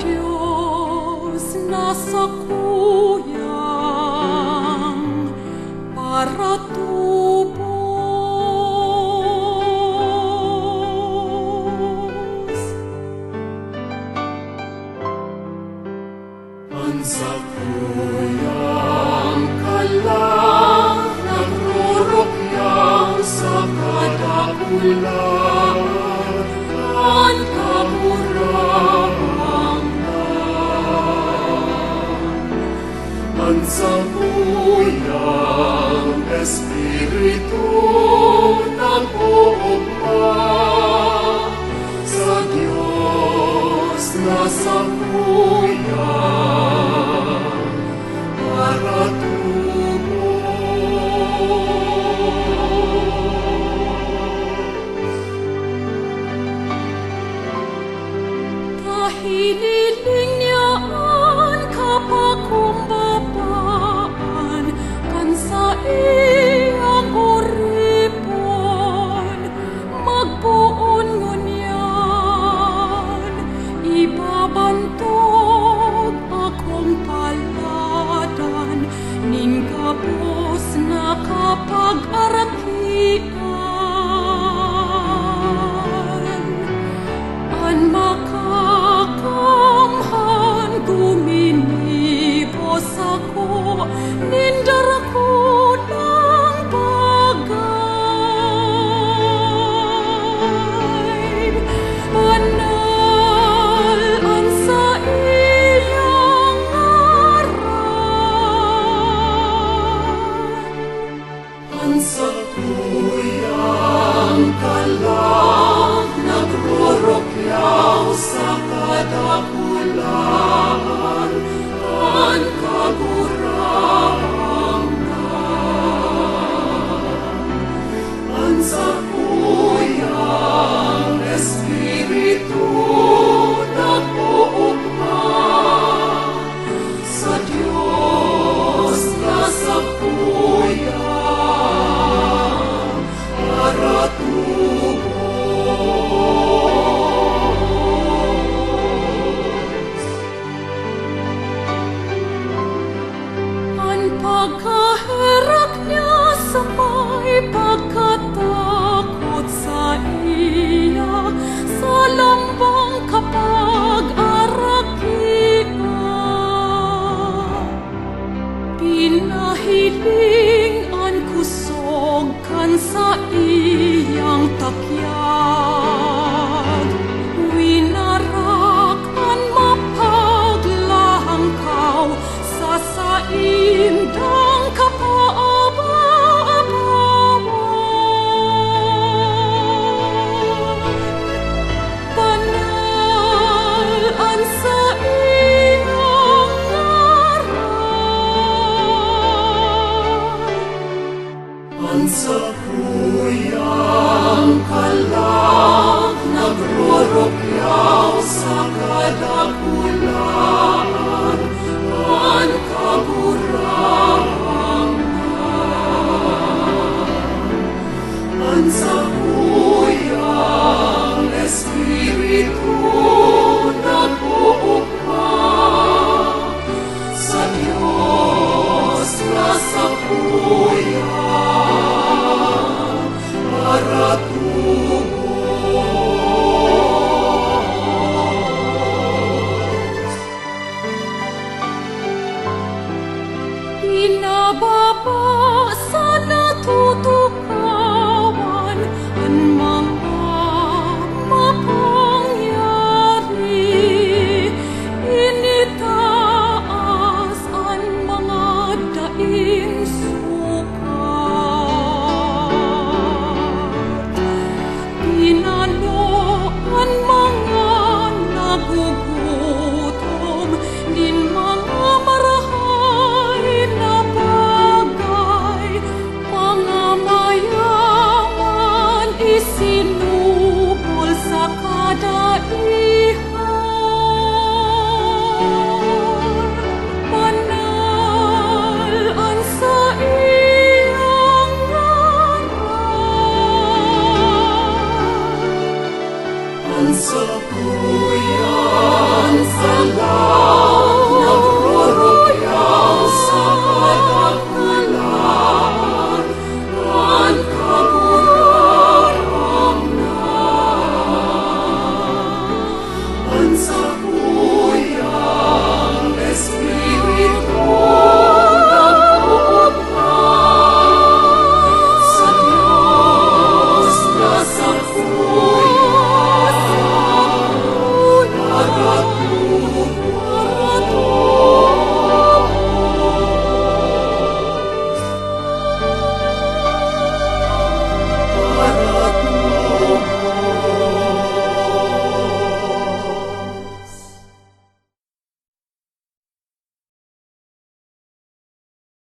Diyos nasa kuyang para tubos. Ang sa kuyang kalang nagrurukyaw sa kadakulan, ang kaburahang ang sa kuyang Espiritu nag-uugma sa Diyos na sa kuyang para Hiniling niyaan kapakumbabaan kan sa iyang uripon magbuon ngunyan ibabantog akong paladan ning kapos na kapag-arakian an makakamhan guminibos ako nindar ako ng bagay banal ang sa iyang ngaran ang sa kuyang kalang nagrurukyaw sa kadakulan, ang kagurang ang sa kuyang Espiritu nag-uugma sa Diyos na sa kuyang para pagkaherak niya sa may pagkatakot sa iya sa lambang kapag-arakian pinahiling ang kusog kan sa iyang takyag winarak ang mapaglahangkaw sa saindang kapaaba-abawan banal ang sa iyong ngaran ang sa kuyang kalang nagrurukyaw sa kadakulan, ang kagurang ang sa kuyang Espiritu